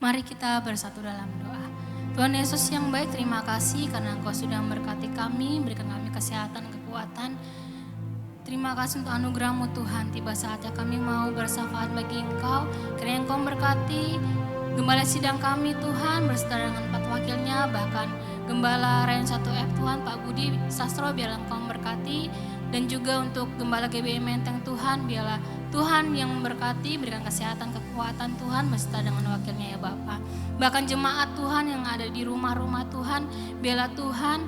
Mari kita bersatu dalam doa. Tuhan Yesus yang baik, terima kasih karena Engkau sudah memberkati kami, berikan kami kesehatan, kekuatan. Terima kasih untuk anugerah-Mu Tuhan. Tiba saatnya kami mau bersyafaat bagi Engkau. Kiranya Engkau memberkati Gembala sidang kami Tuhan, berserta dengan 4 wakilnya, bahkan Gembala Rayon 1F Tuhan, Pak Budi Sastro, biarlah Engkau memberkati. Dan juga untuk Gembala GBI Menteng Tuhan, biarlah Tuhan yang memberkati, berikan kesehatan, kekuatan Tuhan, beserta dengan wakilnya ya Bapak. Bahkan jemaat Tuhan yang ada di rumah-rumah Tuhan, biarlah Tuhan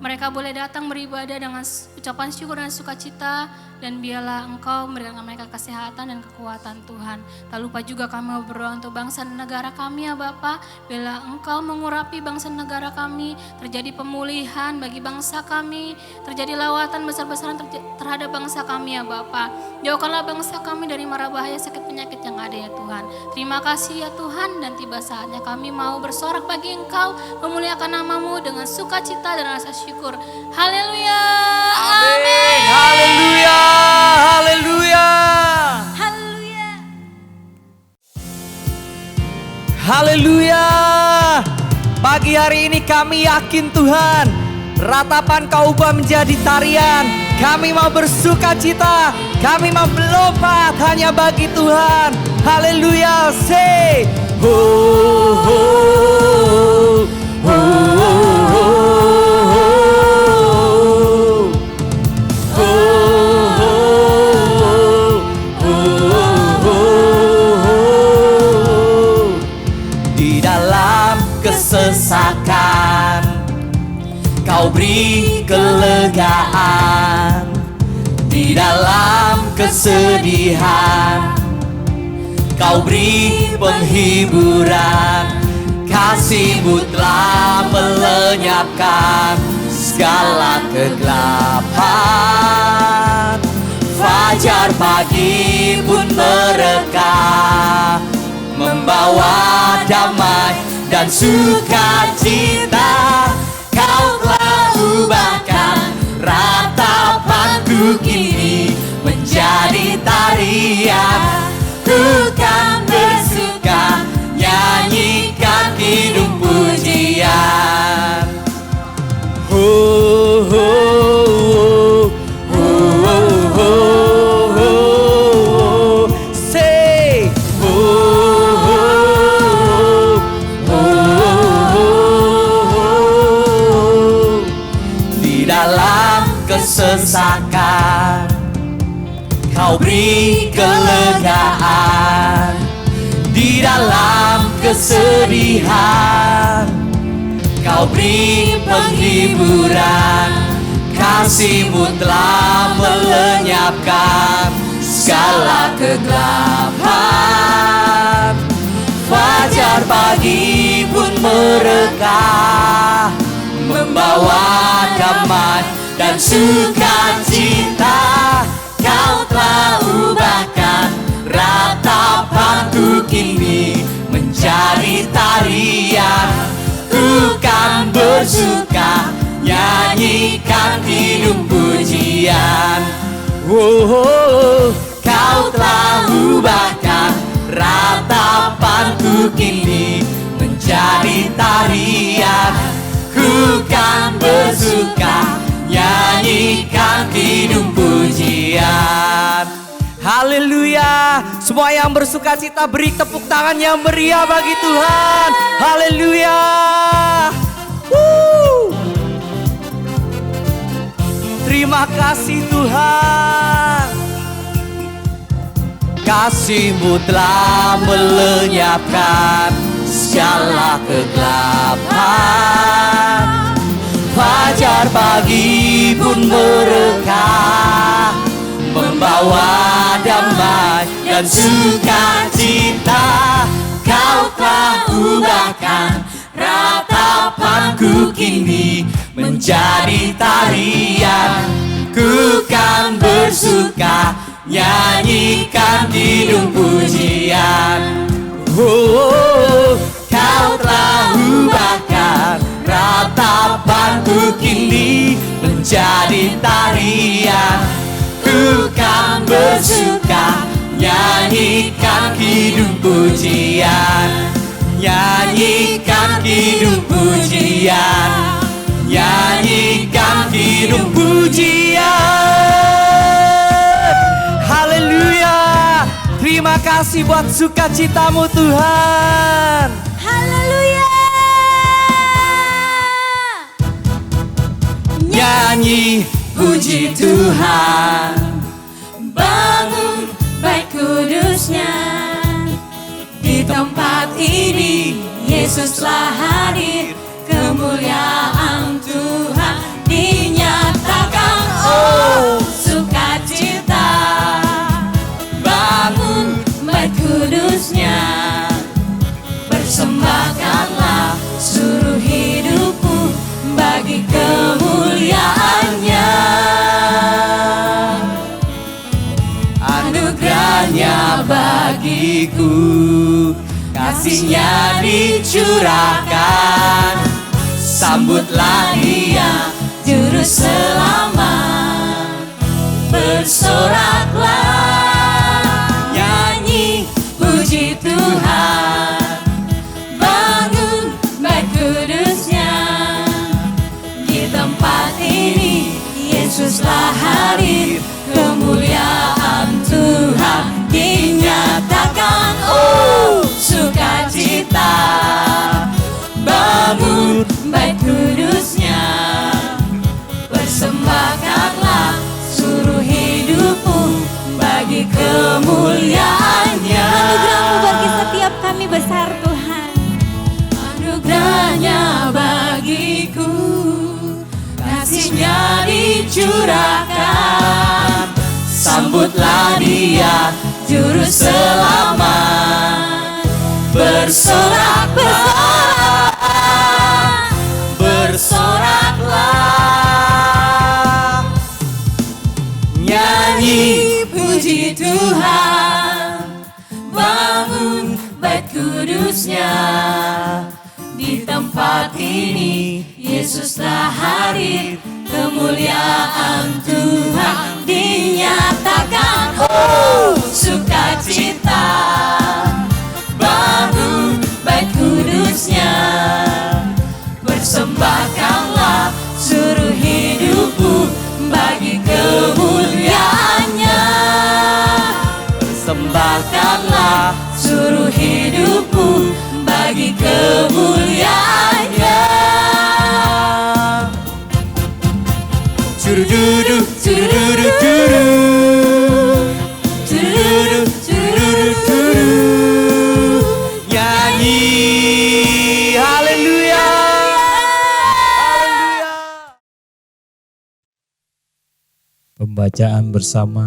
mereka boleh datang beribadah dengan ucapan syukur dan sukacita, dan biarlah Engkau memberikan mereka kesehatan dan kekuatan Tuhan. Tak lupa juga kami berdoa untuk bangsa dan negara kami ya Bapa. Biarlah Engkau mengurapi bangsa dan negara kami, terjadi pemulihan bagi bangsa kami, terjadi lawatan besar-besaran terhadap bangsa kami ya Bapa. Jauhkanlah bangsa kami dari mara bahaya sakit penyakit yang ada ya Tuhan. Terima kasih ya Tuhan, dan tiba saatnya kami mau bersorak bagi Engkau, memuliakan nama-Mu dengan sukacita dan rasa syukur. Haleluya. Amin. Haleluya. Haleluya. Haleluya. Haleluya. Pagi hari ini kami yakin Tuhan, ratapan Kau ubah menjadi tarian. Kami mau bersuka cita, kami mau melompat hanya bagi Tuhan. Haleluya. Say ho ho ho ho. Kesesakan Kau beri kelegaan, di dalam kesedihan Kau beri penghiburan. Kasih-Mu telah melenyapkan segala kegelapan. Fajar pagi pun mereka, membawa damai dan sukacita. Kau telah ubahkan ratapanku kini menjadi tarian. Ku kan bersuka, nyanyikan kidung pujian. Ho ho ho ho ho ho. Say ho ho. Kesesakan Kau beri kelegaan, di dalam kesedihan Kau beri penghiburan. Kasih-Mu telah melenyapkan segala kegelapan. Fajar pagi pun mereka, membawa damai dan sukacita. Kau telah ubahkan ratapanku kini menjadi tarian. Ku kan bersuka, nyanyikan kidung pujian. Oh, Kau telah ubahkan ratapanku kini menjadi tarian. Ku kan bersuka, nyanyikan kidung pujian. Haleluya. Semua yang bersuka cita beri tepuk tangan yang meriah bagi Tuhan. Haleluya. Terima kasih Tuhan. Kasih-Mu telah melenyapkan segala kegelapan. Fajar pagi pun mereka, membawa damai dan sukacita. Kau telah ubahkan ratapanku kini menjadi tarian. Ku kan bersuka, nyanyikan kidung pujian. Oh, Kau telah ubahkan ratapanku kini menjadi tarian. Ku kan bersuka, nyanyikan kidung pujian. nyanyikan kidung pujian, nyanyikan kidung pujian. Haleluya. Terima kasih buat sukacitamu Tuhan. Haleluya. Nyanyi puji Tuhan, Bangun bait kudusnya. Di tempat ini Yesus telah hadir. Kemuliaan Tuhan dinyatakan. Oh, sukacita. Bangun bait kudusnya. Persembahkanlah seluruh hidupmu bagi kemuliaannya. anugerahnya bagiku, kasihnya dicurahkan. Sambutlah dia, Juru selamat. Bersoraklah, nyanyi puji Tuhan. Bangun bait kudusnya. Di tempat ini Yesus telah hadir. Kemuliaan Tuhan dinyatakan. Oh, sukacita. Bangun bait kudusnya. Persembahkanlah seluruh hidupmu bagi kemuliaannya. Anugerah-Mu bagi setiap kami besar Tuhan. Anugerahnya bagiku, kasihnya dicurahkan. sambutlah dia, Juru selamat. bersoraklah, bersoraklah, nyanyi Puji Tuhan. Bangun bait kudusnya. Di tempat ini Yesus telah hadir. Kemuliaan Tuhan dinyatakan. Oh, sukacita. Bangun bait kudusnya. Persembahkanlah seluruh hidupmu bagi kemuliaannya. persembahkanlah, Seluruh hidupmu bagi kemuliaannya. Curududu, curududu, curududu, curududu, nyanyi, haleluya, haleluya. Pembacaan bersama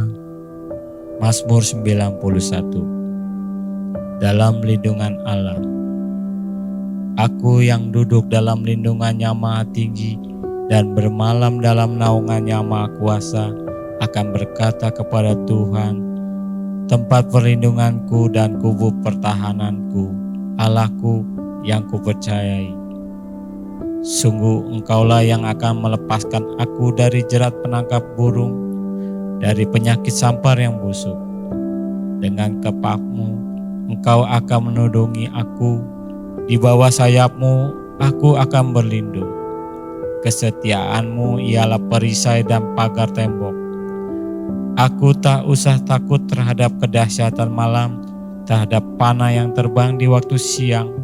Mazmur 91. Dalam lindungan Allah. Aku yang duduk dalam lindungannya Maha Tinggi dan bermalam dalam naungannya Maha Kuasa akan berkata kepada Tuhan, tempat perlindunganku dan kubu pertahananku, Allahku yang kupercayai. Sungguh Engkaulah yang akan melepaskan aku dari jerat penangkap burung, dari penyakit sampar yang busuk. Dengan kepah-Mu Engkau akan menudungi aku, di bawah sayap-Mu aku akan berlindung. Kesetiaan-Mu ialah perisai dan pagar tembok. Aku tak usah takut terhadap kedahsyatan malam, terhadap panah yang terbang di waktu siang,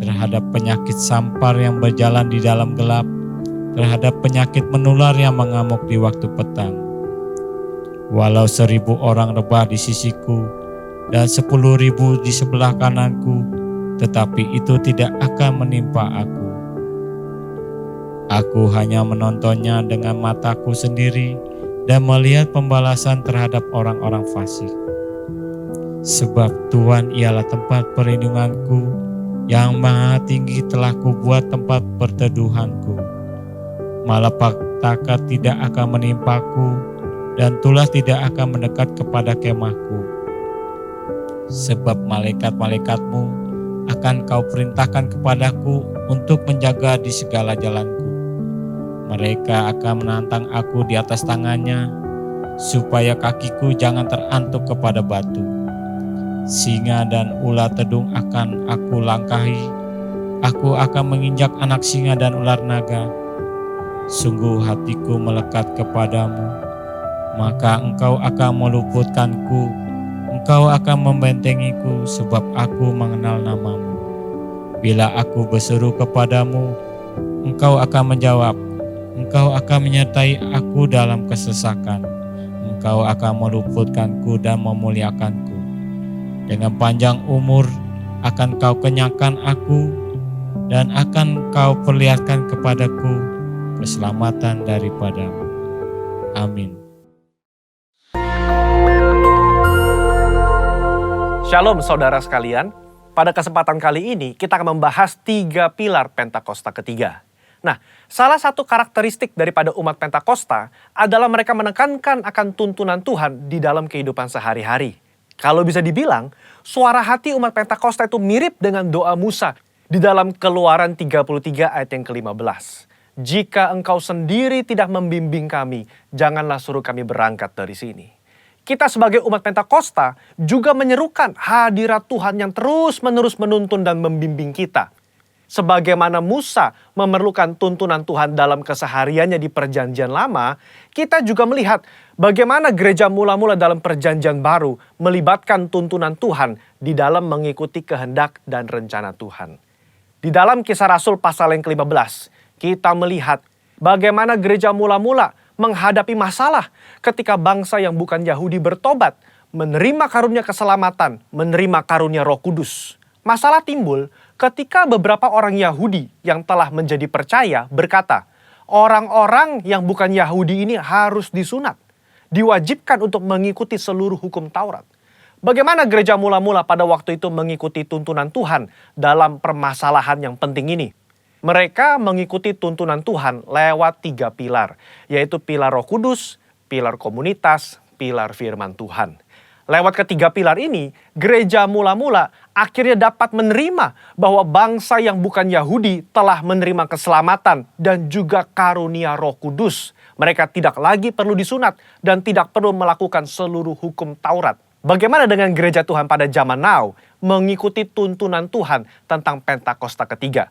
terhadap penyakit sampar yang berjalan di dalam gelap, terhadap penyakit menular yang mengamuk di waktu petang. Walau 1000 orang rebah di sisiku dan 10.000 di sebelah kananku, tetapi itu tidak akan menimpa aku. Aku hanya menontonnya dengan mataku sendiri dan melihat pembalasan terhadap orang-orang fasik. Sebab Tuhan ialah tempat perlindunganku, yang Maha Tinggi telah kubuat tempat perteduhanku. Malapetaka tidak akan menimpaku, dan tulah tidak akan mendekat kepada kemahku. Sebab malaikat-malaikatmu akan Kau perintahkan kepadaku untuk menjaga di segala jalanku. Mereka akan menantang aku di atas tangannya, supaya kakiku jangan terantuk kepada batu. Singa dan ular tedung akan aku langkahi. Aku akan menginjak anak singa dan ular naga. Sungguh hatiku melekat kepadamu, maka engkau akan meluputkanku. Engkau akan membentengiku sebab aku mengenal namamu. Bila aku berseru kepadamu, engkau akan menjawab. Engkau akan menyertai aku dalam kesesakan. Engkau akan meluputkanku dan memuliakanku. Dengan panjang umur akan kau kenyangkan aku, dan akan kau perlihatkan kepadaku keselamatan daripadamu. Amin. Shalom saudara sekalian, pada kesempatan kali ini kita akan membahas 3 pilar Pentakosta ketiga. Nah, salah satu karakteristik daripada umat Pentakosta adalah mereka menekankan akan tuntunan Tuhan di dalam kehidupan sehari-hari. Kalau bisa dibilang, suara hati umat Pentakosta itu mirip dengan doa Musa di dalam Keluaran 33 ayat yang ke-15. Jika engkau sendiri tidak membimbing kami, janganlah suruh kami berangkat dari sini. Kita sebagai umat Pentakosta juga menyerukan hadirat Tuhan yang terus-menerus menuntun dan membimbing kita. Sebagaimana Musa memerlukan tuntunan Tuhan dalam kesehariannya di Perjanjian Lama, kita juga melihat bagaimana gereja mula-mula dalam Perjanjian Baru melibatkan tuntunan Tuhan di dalam mengikuti kehendak dan rencana Tuhan. Di dalam Kisah Rasul pasal yang ke-15, kita melihat bagaimana gereja mula-mula menghadapi masalah ketika bangsa yang bukan Yahudi bertobat, menerima karunia keselamatan, menerima karunia Roh Kudus. Masalah timbul ketika beberapa orang Yahudi yang telah menjadi percaya berkata, orang-orang yang bukan Yahudi ini harus disunat, diwajibkan untuk mengikuti seluruh hukum Taurat. Bagaimana gereja mula-mula pada waktu itu mengikuti tuntunan Tuhan dalam permasalahan yang penting ini? Mereka mengikuti tuntunan Tuhan lewat 3 pilar, yaitu pilar Roh Kudus, pilar komunitas, pilar firman Tuhan. Lewat ketiga pilar ini, gereja mula-mula akhirnya dapat menerima bahwa bangsa yang bukan Yahudi telah menerima keselamatan dan juga karunia Roh Kudus. Mereka tidak lagi perlu disunat dan tidak perlu melakukan seluruh hukum Taurat. Bagaimana dengan gereja Tuhan pada zaman now mengikuti tuntunan Tuhan tentang Pentakosta ketiga?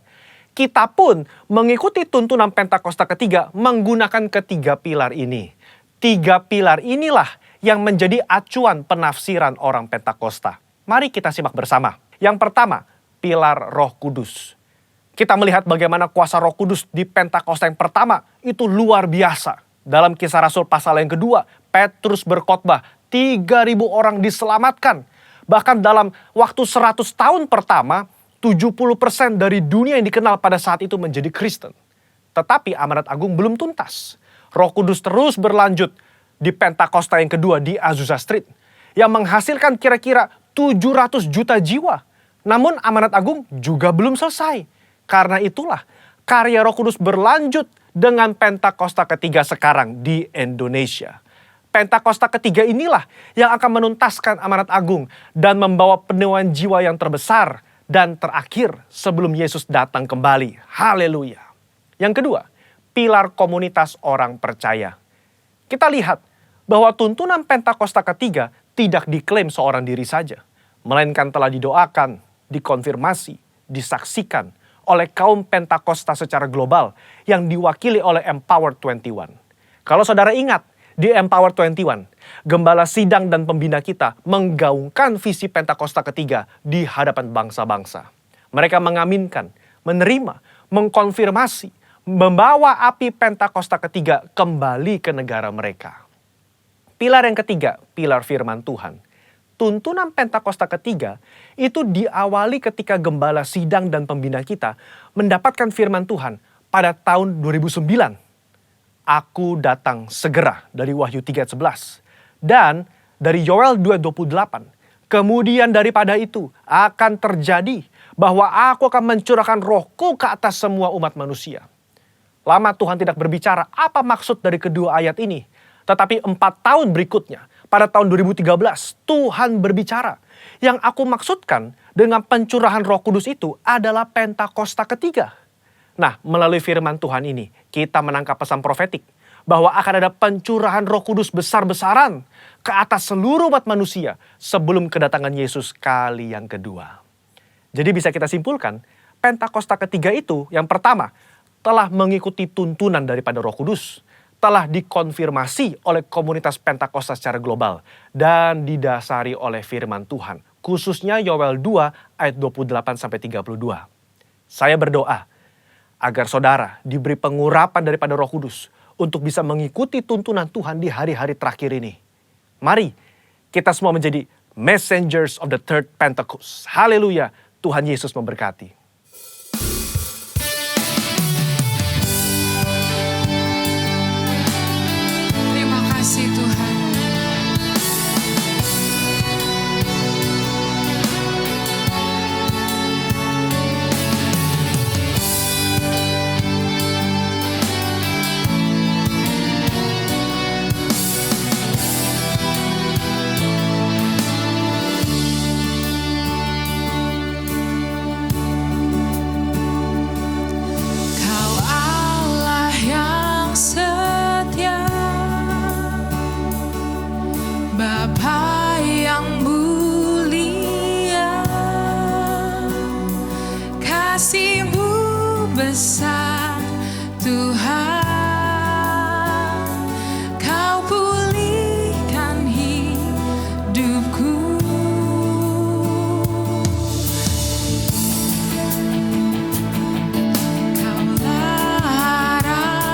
Kita pun mengikuti tuntunan Pentakosta ketiga menggunakan ketiga pilar ini. 3 pilar inilah yang menjadi acuan penafsiran orang Pentakosta. Mari kita simak bersama. Yang pertama, pilar Roh Kudus. Kita melihat bagaimana kuasa Roh Kudus di Pentakosta yang pertama itu luar biasa. Dalam Kisah Rasul pasal yang kedua, Petrus berkhotbah, 3.000 orang diselamatkan. Bahkan dalam waktu 100 tahun pertama, 70% dari dunia yang dikenal pada saat itu menjadi Kristen. Tetapi amanat agung belum tuntas. Roh Kudus terus berlanjut di Pentakosta yang kedua di Azusa Street, yang menghasilkan kira-kira 700 juta jiwa. Namun amanat agung juga belum selesai. Karena itulah karya Roh Kudus berlanjut dengan Pentakosta ketiga sekarang di Indonesia. Pentakosta ketiga inilah yang akan menuntaskan amanat agung dan membawa penuaian jiwa yang terbesar dan terakhir sebelum Yesus datang kembali. Haleluya. Yang kedua, pilar komunitas orang percaya. Kita lihat bahwa tuntunan Pentakosta ketiga tidak diklaim seorang diri saja, melainkan telah didoakan, dikonfirmasi, disaksikan oleh kaum Pentakosta secara global yang diwakili oleh Empower 21. Kalau saudara ingat, di Empower 21, gembala sidang dan pembina kita menggaungkan visi Pentakosta ketiga di hadapan bangsa-bangsa. Mereka mengaminkan, menerima, mengkonfirmasi, membawa api Pentakosta ketiga kembali ke negara mereka. Pilar yang ketiga, pilar firman Tuhan. Tuntunan Pentakosta ketiga itu diawali ketika gembala sidang dan pembina kita mendapatkan firman Tuhan pada tahun 2009. Aku datang segera dari Wahyu 3:11 dan dari Yoel 2:28. Kemudian daripada itu akan terjadi bahwa aku akan mencurahkan rohku ke atas semua umat manusia. Lama Tuhan tidak berbicara apa maksud dari kedua ayat ini. Tetapi 4 tahun berikutnya, pada tahun 2013, Tuhan berbicara. Yang aku maksudkan dengan pencurahan Roh Kudus itu adalah Pentakosta ketiga. Nah, melalui firman Tuhan ini, kita menangkap pesan profetik bahwa akan ada pencurahan Roh Kudus besar-besaran ke atas seluruh umat manusia sebelum kedatangan Yesus kali yang kedua. Jadi bisa kita simpulkan, Pentakosta ketiga itu yang pertama telah mengikuti tuntunan daripada Roh Kudus, telah dikonfirmasi oleh komunitas Pentakosta secara global, dan didasari oleh firman Tuhan, khususnya Yoel 2 ayat 28-32. Saya berdoa agar saudara diberi pengurapan daripada Roh Kudus untuk bisa mengikuti tuntunan Tuhan di hari-hari terakhir ini. Mari kita semua menjadi messengers of the third Pentecost. Haleluya, Tuhan Yesus memberkati. Terima kasih Tuhan. Kau Allah yang setia, Bapa yang mulia, kasih-Mu besar Tuhan, Kau pulihkan hidupku. Kaulah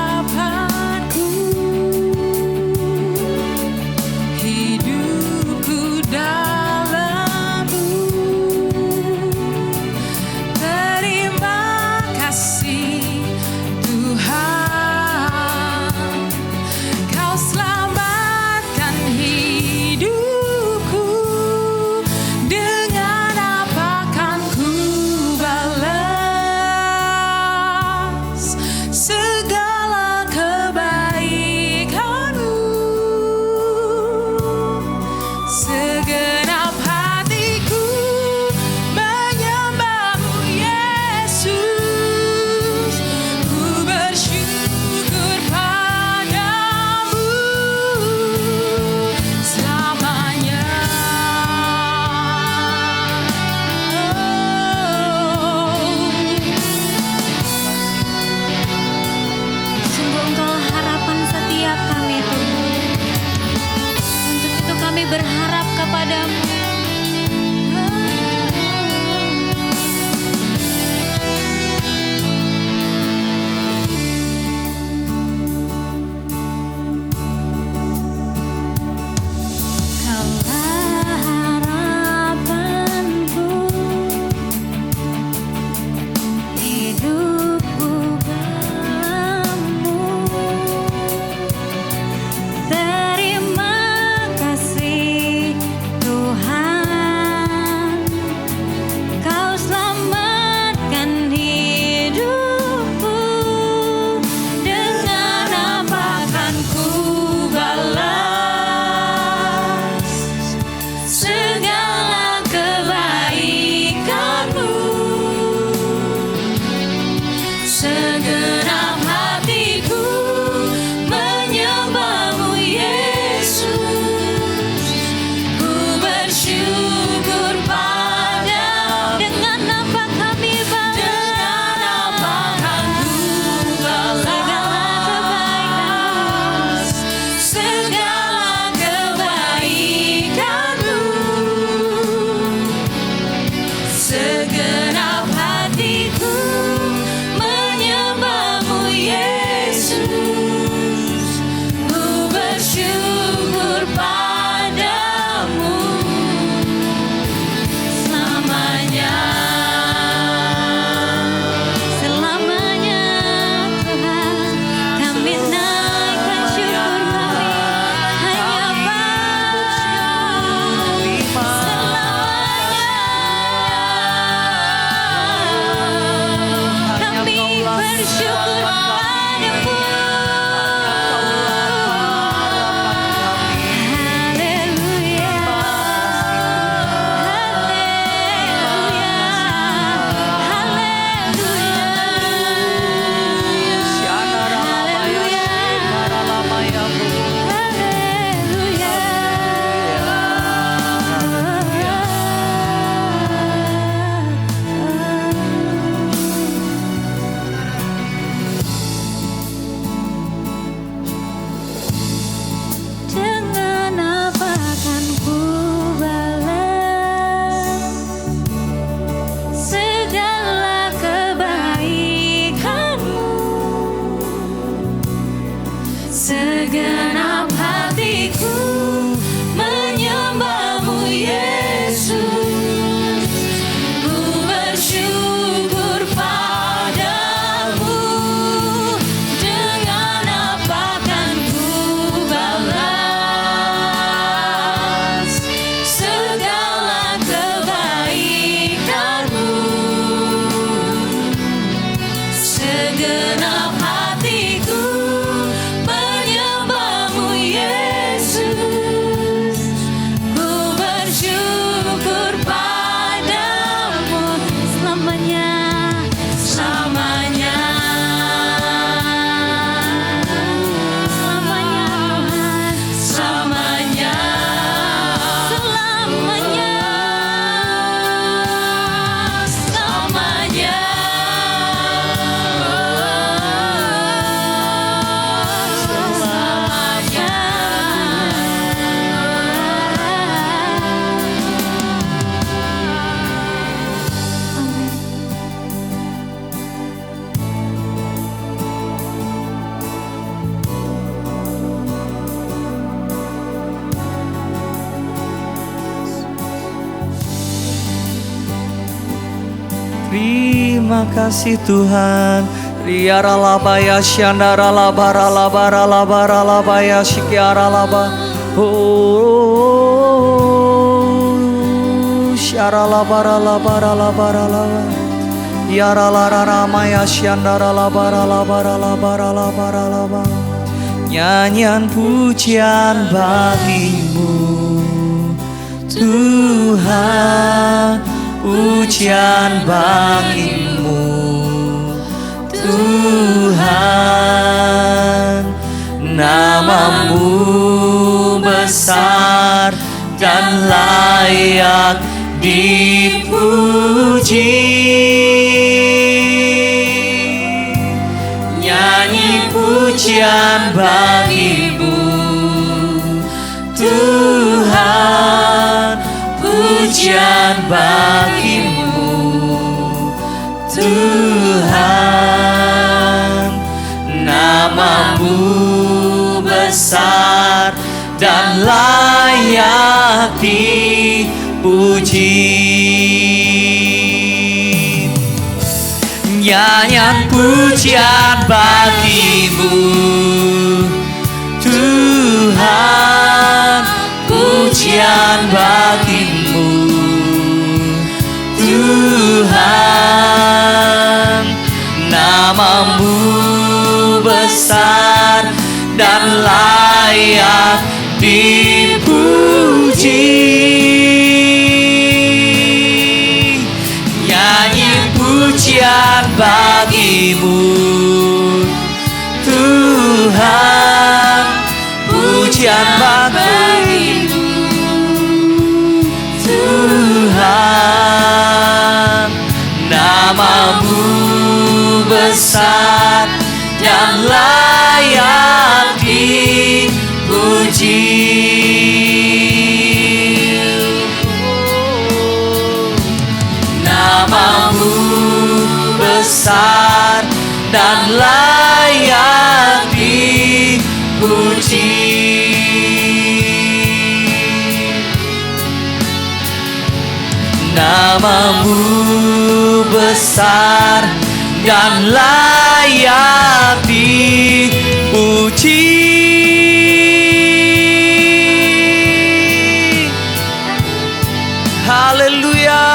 harapanku, hidupku dalam-Mu. Terima kasih Tuhan, Kau selamatkan hidupku. Dengan apa kan ku balas segala kebaikan-Mu? Segenap hatiku menyembah-Mu Yesus, ku bersyukur padamu selamanya. Sungguh Engkau harapan setiap kami Tuhan. Untuk itu kami berharap kepadamu. Kaulah harapanku, hidupku dalam-Mu. Terima kasih Tuhan, Kau selamatkan hidupku. Dengan apa kan ku balas segala kebaikan-Mu? Segenap hatiku menyembah-Mu Yesus, ku bersyukur padamu. Dengan apa kami balas? Dengan apa kan ku balas segala kebaikan-Mu? Segenap hatiku menyembah-Mu Yesus, ku bersyukur padamu selamanya. Selamanya Tuhan, kami naikkan syukur kami hanya padamu selamanya. Kami bersyukur padamu. Haleluya, haleluya, haleluya, haleluya. Terima kasih Tuhan. Riara laba ya shandara laba ralaba ralaba ralaba ya shikiara laba. Oh, syara laba ralaba ralaba ralaba. Yara lara rama ya shandara laba ralaba ralaba ralaba ralaba. Nyanyian pujian bagimu Tuhan, pujian bagimu Tuhan. Namamu besar dan layak dipuji. Nyanyi pujian bagimu Tuhan, pujian bagimu Tuhan. Namamu besar dan layak dipuji. Nyanyian pujian bagimu Tuhan, pujian bagimu Tuhan. Namamu besar dan layak dipuji. Nyanyi pujian bagimu Tuhan, pujian bagimu Tuhan. Namamu besar dan layak dipuji. Namamu besar dan layak dipuji. Namamu besar dan layak dipuji. Haleluya.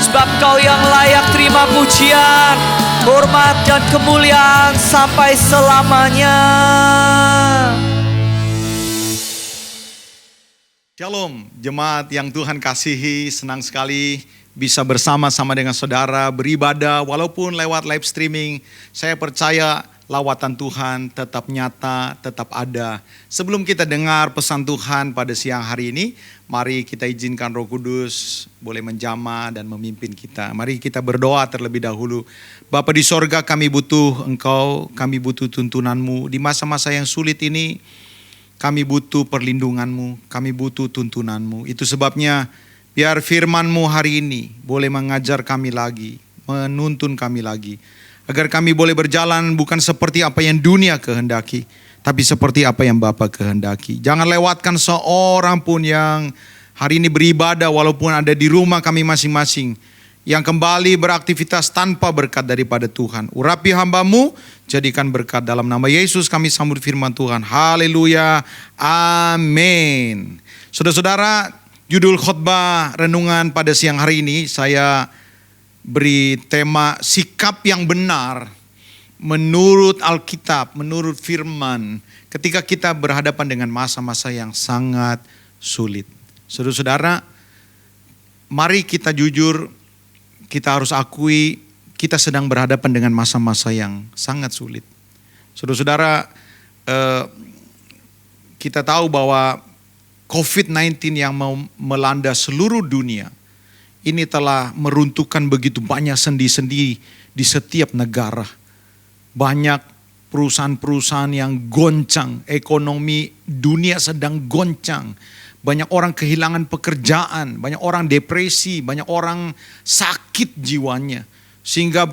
Sebab Kau yang layak terima pujian, hormat dan kemuliaan sampai selamanya. Shalom, jemaat yang Tuhan kasihi, senang sekali bisa bersama-sama dengan saudara beribadah walaupun lewat live streaming. Saya percaya lawatan Tuhan tetap nyata, tetap ada. Sebelum kita dengar pesan Tuhan pada siang hari ini, mari kita izinkan Roh Kudus boleh menjamah dan memimpin kita. Mari kita berdoa terlebih dahulu. Bapa di sorga, kami butuh Engkau, kami butuh tuntunan-Mu. Di masa-masa yang sulit ini, kami butuh perlindungan-Mu, kami butuh tuntunan-Mu. Itu sebabnya biar firman-Mu hari ini boleh mengajar kami lagi, menuntun kami lagi. Agar kami boleh berjalan bukan seperti apa yang dunia kehendaki, tapi seperti apa yang Bapa kehendaki. Jangan lewatkan seorang pun yang hari ini beribadah walaupun ada di rumah kami masing-masing, yang kembali beraktivitas tanpa berkat daripada Tuhan. Urapi hamba-Mu, jadikan berkat. Dalam nama Yesus kami sambut firman Tuhan. Haleluya. Amin. Saudara-saudara, judul khotbah renungan pada siang hari ini saya beri tema sikap yang benar menurut Alkitab, menurut firman, ketika kita berhadapan dengan masa-masa yang sangat sulit. Saudara-saudara, mari kita jujur, kita harus akui kita sedang berhadapan dengan masa-masa yang sangat sulit. Saudara-saudara, kita tahu bahwa COVID-19 yang melanda seluruh dunia ini telah meruntuhkan begitu banyak sendi-sendi di setiap negara. Banyak perusahaan-perusahaan yang goncang, ekonomi dunia sedang goncang. Banyak orang kehilangan pekerjaan, banyak orang depresi, banyak orang sakit jiwanya. Sehingga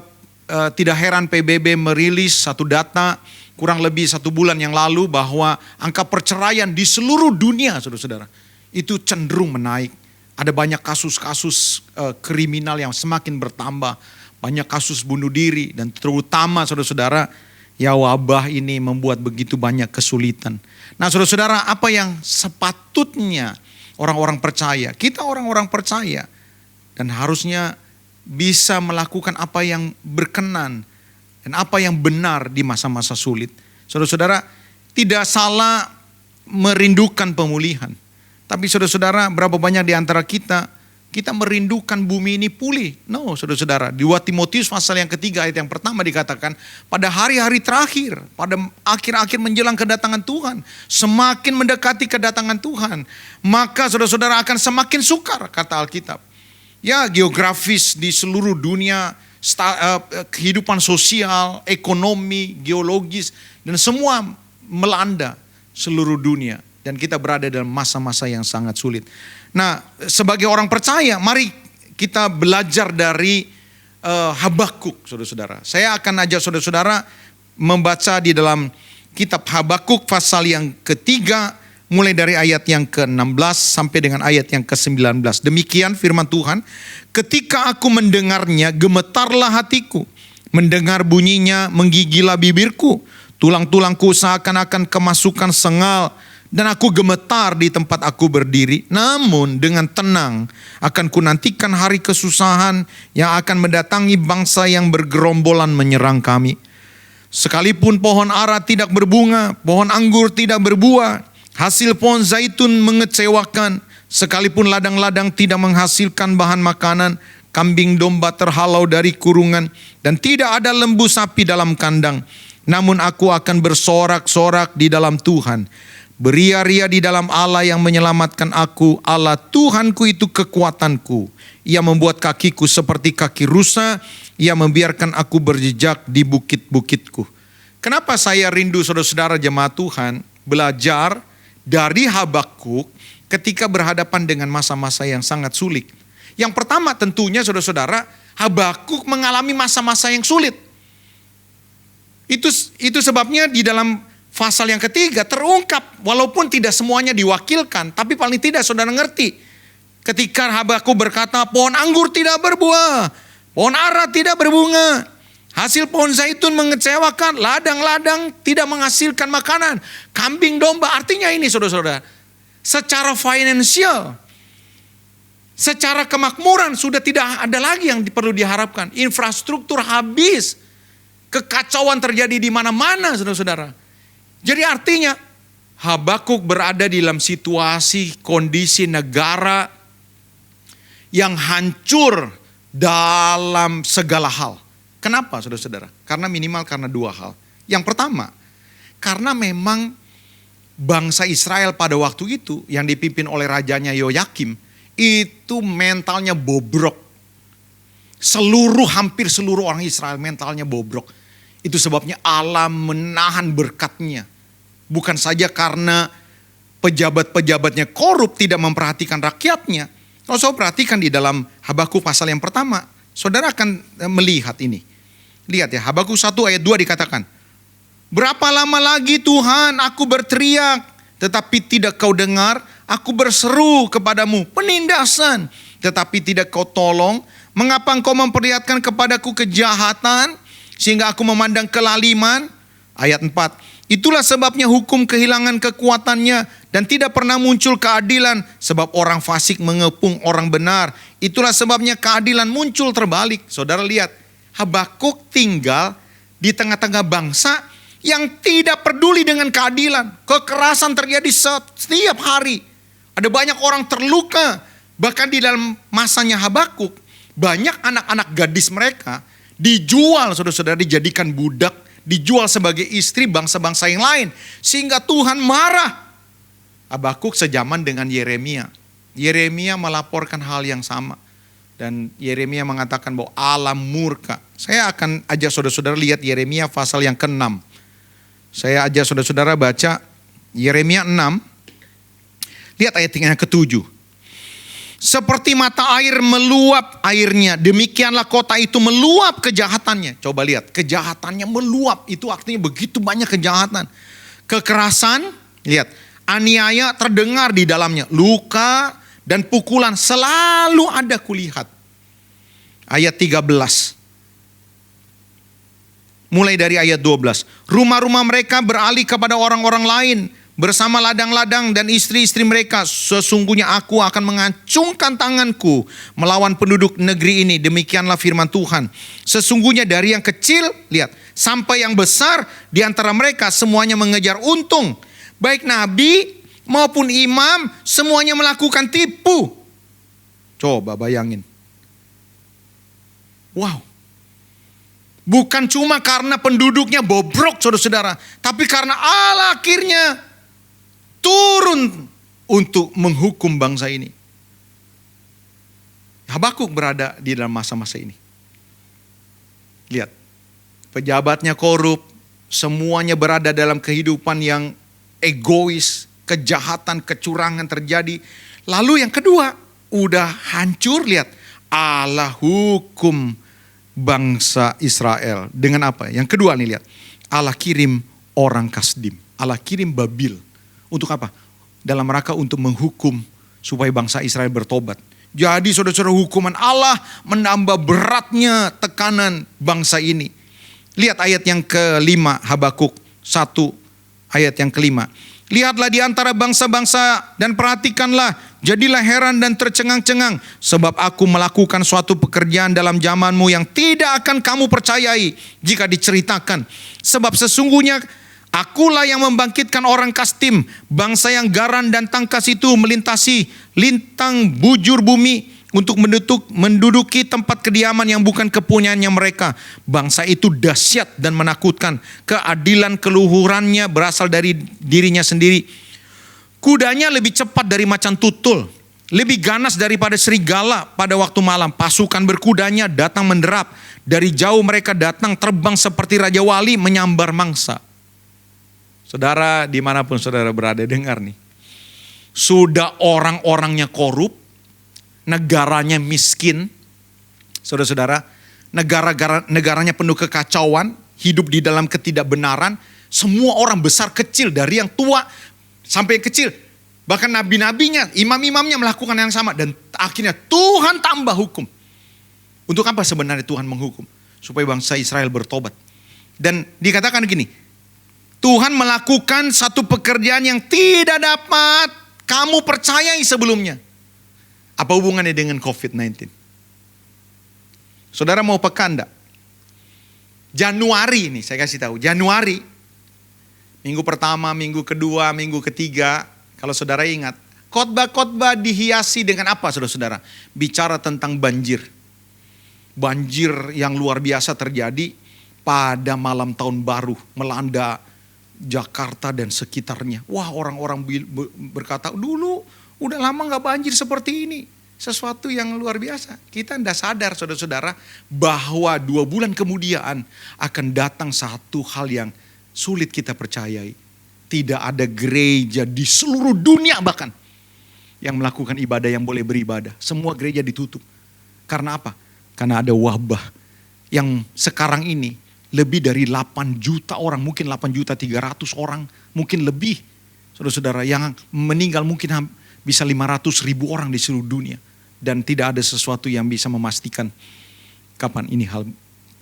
tidak heran PBB merilis satu data kurang lebih 1 bulan yang lalu bahwa angka perceraian di seluruh dunia, saudara-saudara, itu cenderung menaik. Ada banyak kasus-kasus kriminal yang semakin bertambah. Banyak kasus bunuh diri dan terutama saudara-saudara, ya wabah ini membuat begitu banyak kesulitan. Nah saudara-saudara, apa yang sepatutnya orang-orang percaya? Kita orang-orang percaya dan harusnya bisa melakukan apa yang berkenan dan apa yang benar di masa-masa sulit. Saudara-saudara, tidak salah merindukan pemulihan. Tapi saudara-saudara, berapa banyak di antara kita merindukan bumi ini pulih. No, saudara-saudara. Di 2 Timotius pasal yang ketiga ayat yang pertama dikatakan, pada hari-hari terakhir, pada akhir-akhir menjelang kedatangan Tuhan, semakin mendekati kedatangan Tuhan, maka saudara-saudara akan semakin sukar, kata Alkitab. Ya, geografis di seluruh dunia, kehidupan sosial, ekonomi, geologis, dan semua melanda seluruh dunia. Dan kita berada dalam masa-masa yang sangat sulit. Nah, sebagai orang percaya, mari kita belajar dari Habakuk, saudara-saudara. Saya akan ajak saudara-saudara membaca di dalam kitab Habakuk pasal yang ketiga, mulai dari ayat yang ke-16 sampai dengan ayat yang ke-19. Demikian firman Tuhan, ketika aku mendengarnya, gemetarlah hatiku. Mendengar bunyinya, menggigilah bibirku. Tulang-tulangku seakan-akan kemasukan sengal. Dan aku gemetar di tempat aku berdiri. Namun dengan tenang akan kunantikan hari kesusahan yang akan mendatangi bangsa yang bergerombolan menyerang kami. Sekalipun pohon ara tidak berbunga, pohon anggur tidak berbuah, hasil pohon zaitun mengecewakan, sekalipun ladang-ladang tidak menghasilkan bahan makanan, kambing domba terhalau dari kurungan, dan tidak ada lembu sapi dalam kandang. Namun aku akan bersorak-sorak di dalam Tuhan. Beria-ria di dalam Allah yang menyelamatkan aku. Allah Tuhanku itu kekuatanku. Ia membuat kakiku seperti kaki rusa. Ia membiarkan aku berjejak di bukit-bukitku. Kenapa saya rindu saudara-saudara jemaat Tuhan belajar dari Habakuk ketika berhadapan dengan masa-masa yang sangat sulit. Yang pertama tentunya saudara-saudara, Habakuk mengalami masa-masa yang sulit. Itu sebabnya di dalam pasal yang ketiga terungkap, walaupun tidak semuanya diwakilkan, tapi paling tidak saudara ngerti. Ketika Habakuk berkata, pohon anggur tidak berbuah, pohon ara tidak berbunga, hasil pohon zaitun mengecewakan, ladang-ladang tidak menghasilkan makanan, kambing domba. Artinya ini saudara-saudara, secara finansial, secara kemakmuran sudah tidak ada lagi yang perlu diharapkan. Infrastruktur habis, kekacauan terjadi di mana-mana saudara-saudara. Jadi artinya Habakuk berada di dalam situasi kondisi negara yang hancur dalam segala hal. Kenapa saudara-saudara? Karena minimal karena 2 hal. Yang pertama, karena memang bangsa Israel pada waktu itu yang dipimpin oleh rajanya Yoyakim itu mentalnya bobrok. Hampir seluruh orang Israel mentalnya bobrok. Itu sebabnya Allah menahan berkatnya. Bukan saja karena pejabat-pejabatnya korup tidak memperhatikan rakyatnya. Kalau saudara perhatikan di dalam Habakuk pasal yang pertama, saudara akan melihat ini. Lihat ya, Habakuk 1 ayat 2 dikatakan, berapa lama lagi Tuhan aku berteriak, tetapi tidak kau dengar, aku berseru kepadamu penindasan, tetapi tidak kau tolong. Mengapa engkau memperlihatkan kepadaku kejahatan, sehingga aku memandang kelaliman? Ayat 4, itulah sebabnya hukum kehilangan kekuatannya dan tidak pernah muncul keadilan, sebab orang fasik mengepung orang benar. Itulah sebabnya keadilan muncul terbalik. Saudara lihat, Habakuk tinggal di tengah-tengah bangsa yang tidak peduli dengan keadilan. Kekerasan terjadi setiap hari. Ada banyak orang terluka. Bahkan di dalam masanya Habakuk, banyak anak-anak gadis mereka dijual, saudara-saudara, dijadikan budak, dijual sebagai istri bangsa-bangsa yang lain. Sehingga Tuhan marah. Habakuk sejaman dengan Yeremia. Yeremia melaporkan hal yang sama. Dan Yeremia mengatakan bahwa Allah murka. Saya akan ajak saudara-saudara lihat Yeremia pasal yang ke-6. Saya ajak saudara-saudara baca Yeremia 6. Lihat ayat yang ke-7. Seperti mata air meluap airnya, demikianlah kota itu meluap kejahatannya. Coba lihat, kejahatannya meluap, itu artinya begitu banyak kejahatan. Kekerasan, lihat, aniaya terdengar di dalamnya, luka dan pukulan selalu ada kulihat. Ayat 13. Mulai dari ayat 12. Rumah-rumah mereka beralih kepada orang-orang lain bersama ladang-ladang dan istri-istri mereka. Sesungguhnya aku akan mengacungkan tanganku melawan penduduk negeri ini. Demikianlah firman Tuhan. Sesungguhnya dari yang kecil, lihat, sampai yang besar di antara mereka semuanya mengejar untung. Baik nabi maupun imam semuanya melakukan tipu. Coba bayangin. Wow. Bukan cuma karena penduduknya bobrok saudara-saudara, tapi karena Allah akhirnya turun untuk menghukum bangsa ini. Habakuk berada di dalam masa-masa ini. Lihat, pejabatnya korup, semuanya berada dalam kehidupan yang egois, kejahatan, kecurangan terjadi. Lalu yang kedua, udah hancur, lihat, Allah hukum bangsa Israel. Dengan apa? Yang kedua nih, lihat. Allah kirim orang Kasdim. Allah kirim Babil. Untuk apa? Dalam rangka untuk menghukum supaya bangsa Israel bertobat. Jadi saudara-saudara, hukuman Allah menambah beratnya tekanan bangsa ini. Lihat ayat yang kelima, Habakuk 1 ayat yang kelima. Lihatlah di antara bangsa-bangsa dan perhatikanlah, jadilah heran dan tercengang-cengang. Sebab aku melakukan suatu pekerjaan dalam zamanmu yang tidak akan kamu percayai jika diceritakan. Sebab sesungguhnya akulah yang membangkitkan orang Kastim, bangsa yang garan dan tangkas itu melintasi lintang bujur bumi untuk menduduki tempat kediaman yang bukan kepunyaannya mereka. Bangsa itu dahsyat dan menakutkan. Keadilan keluhurannya berasal dari dirinya sendiri. Kudanya lebih cepat dari macan tutul, lebih ganas daripada serigala pada waktu malam. Pasukan berkudanya datang menderap. Dari jauh mereka datang terbang seperti raja wali menyambar mangsa. Saudara, dimanapun saudara berada, dengar nih. Sudah orang-orangnya korup, negaranya miskin, saudara-saudara, negaranya penuh kekacauan, hidup di dalam ketidakbenaran. Semua orang besar kecil, dari yang tua sampai yang kecil, bahkan nabi-nabinya, imam-imamnya melakukan yang sama. Dan akhirnya Tuhan tambah hukum. Untuk apa sebenarnya Tuhan menghukum? Supaya bangsa Israel bertobat. Dan dikatakan gini, Tuhan melakukan satu pekerjaan yang tidak dapat kamu percayai sebelumnya. Apa hubungannya dengan COVID-19? Saudara mau peka enggak? Januari ini saya kasih tahu. Januari, minggu pertama, minggu kedua, minggu ketiga. Kalau saudara ingat, khotbah-khotbah dihiasi dengan apa saudara-saudara? Bicara tentang banjir. Banjir yang luar biasa terjadi pada malam tahun baru. Melanda Jakarta dan sekitarnya. Wah, orang-orang berkata, dulu udah lama gak banjir seperti ini. Sesuatu yang luar biasa. Kita tidak sadar saudara-saudara bahwa 2 bulan kemudian akan datang satu hal yang sulit kita percayai. Tidak ada gereja di seluruh dunia bahkan yang melakukan ibadah, yang boleh beribadah. Semua gereja ditutup. Karena apa? Karena ada wabah yang sekarang ini lebih dari 8 juta orang. Mungkin 8.300.000 orang. Mungkin lebih. Saudara-saudara, yang meninggal mungkin bisa 500.000 orang di seluruh dunia. Dan tidak ada sesuatu yang bisa memastikan kapan ini hal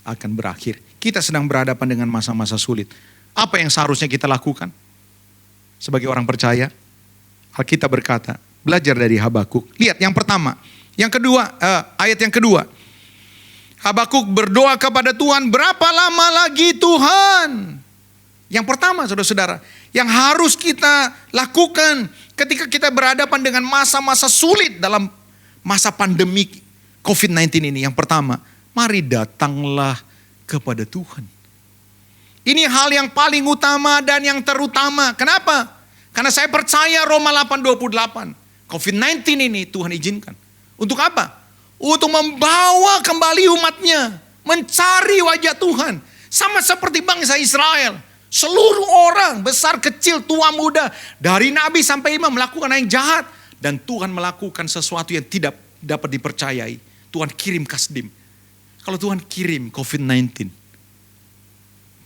akan berakhir. Kita sedang berhadapan dengan masa-masa sulit. Apa yang seharusnya kita lakukan? Sebagai orang percaya, Alkitab berkata, belajar dari Habakuk. Lihat yang pertama. Yang kedua, ayat yang kedua. Habakuk berdoa kepada Tuhan, berapa lama lagi Tuhan? Yang pertama saudara-saudara, yang harus kita lakukan ketika kita berhadapan dengan masa-masa sulit dalam masa pandemi COVID-19 ini. Yang pertama, mari datanglah kepada Tuhan. Ini hal yang paling utama dan yang terutama. Kenapa? Karena saya percaya Roma 8:28. COVID-19 ini Tuhan izinkan. Untuk apa? Untuk membawa kembali umatnya. Mencari wajah Tuhan. Sama seperti bangsa Israel. Seluruh orang, besar kecil, tua muda, dari nabi sampai imam melakukan yang jahat. Dan Tuhan melakukan sesuatu yang tidak dapat dipercayai. Tuhan kirim Kasdim. Kalau Tuhan kirim COVID-19,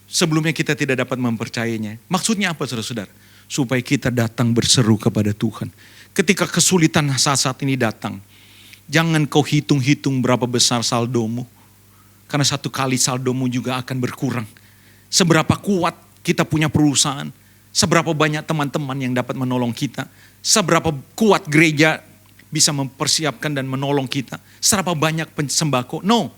sebelumnya kita tidak dapat mempercayainya. Maksudnya apa saudara-saudara? supaya kita datang berseru kepada Tuhan. Ketika kesulitan saat-saat ini datang, jangan kau hitung-hitung berapa besar saldomu. Karena satu kali saldomu juga akan berkurang. Seberapa kuat kita punya perusahaan, seberapa banyak teman-teman yang dapat menolong kita, seberapa kuat gereja bisa mempersiapkan dan menolong kita, seberapa banyak sembako. No,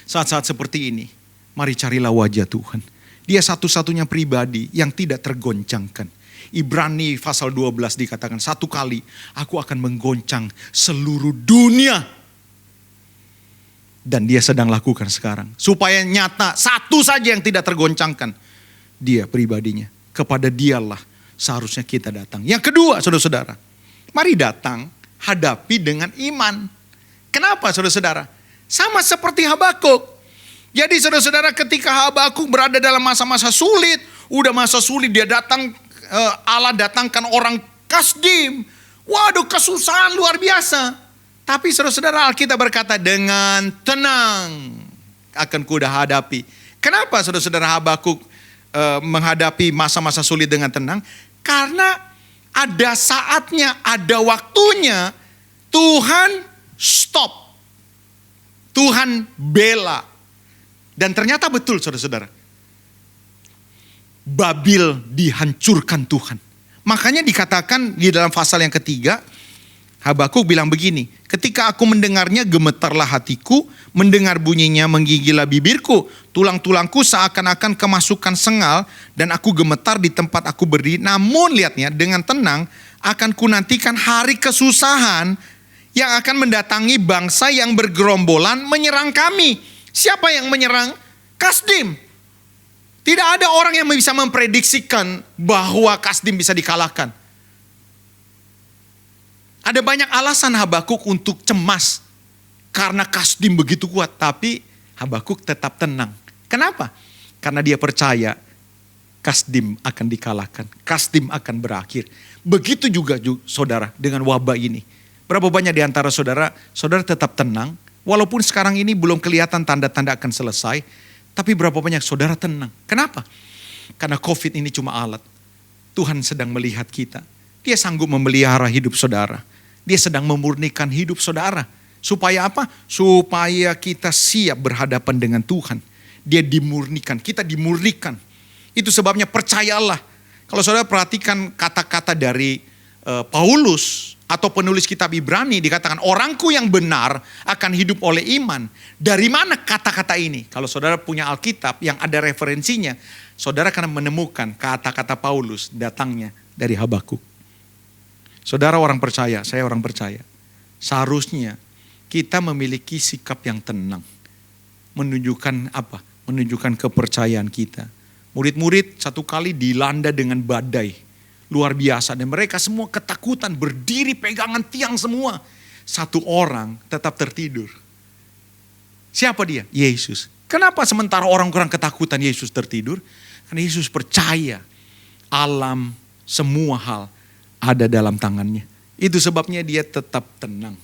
saat-saat seperti ini, mari carilah wajah Tuhan. Dia satu-satunya pribadi yang tidak tergoncangkan. Ibrani pasal 12 dikatakan, satu kali aku akan menggoncang seluruh dunia. Dan dia sedang lakukan sekarang. Supaya nyata satu saja yang tidak tergoncangkan. Dia pribadinya. Kepada dialah seharusnya kita datang. Yang kedua, saudara-saudara, mari datang hadapi dengan iman. Kenapa, saudara-saudara? Sama seperti Habakuk. Jadi saudara-saudara, ketika Habakuk berada dalam masa-masa sulit, udah masa sulit dia datang, Allah datangkan orang Kasdim. Waduh, kesusahan luar biasa. Tapi saudara-saudara, Alkitab berkata, dengan tenang akan kuda hadapi. Kenapa saudara-saudara Habakuk menghadapi masa-masa sulit dengan tenang? Karena ada saatnya, ada waktunya Tuhan stop. Tuhan bela. Dan ternyata betul saudara-saudara. Babil dihancurkan Tuhan. Makanya dikatakan di dalam pasal yang ketiga, Habakuk bilang begini, ketika aku mendengarnya gemetarlah hatiku, mendengar bunyinya menggigillah bibirku, tulang-tulangku seakan-akan kemasukan sengal, dan aku gemetar di tempat aku berdiri. Namun lihatnya, dengan tenang akan kunantikan hari kesusahan yang akan mendatangi bangsa yang bergerombolan menyerang kami. Siapa yang menyerang? Kasdim. Tidak ada orang yang bisa memprediksikan bahwa Kasdim bisa dikalahkan. Ada banyak alasan Habakuk untuk cemas karena Kasdim begitu kuat, tapi Habakuk tetap tenang. Kenapa? Karena dia percaya Kasdim akan dikalahkan, Kasdim akan berakhir. Begitu juga saudara dengan wabah ini. Berapa banyak di antara saudara tetap tenang, walaupun sekarang ini belum kelihatan tanda-tanda akan selesai, tapi berapa banyak saudara tenang. Kenapa? Karena COVID ini cuma alat. Tuhan sedang melihat kita. Dia sanggup memelihara hidup saudara. Dia sedang memurnikan hidup saudara. Supaya apa? Supaya kita siap berhadapan dengan Tuhan. Dia dimurnikan, kita dimurnikan. Itu sebabnya percayalah. Kalau saudara perhatikan kata-kata dari Paulus atau penulis kitab Ibrani, dikatakan orangku yang benar akan hidup oleh iman. Dari mana kata-kata ini? Kalau saudara punya Alkitab yang ada referensinya, saudara akan menemukan kata-kata Paulus datangnya dari Habakuk. Saudara orang percaya, saya orang percaya. Seharusnya kita memiliki sikap yang tenang. Menunjukkan apa? Menunjukkan kepercayaan kita. Murid-murid satu kali dilanda dengan badai. Luar biasa. Dan mereka semua ketakutan, berdiri pegangan tiang semua. Satu orang tetap tertidur. Siapa dia? Yesus. Kenapa sementara orang-orang ketakutan Yesus tertidur? Karena Yesus percaya alam, semua hal ada dalam tangannya. Itu sebabnya dia tetap tenang.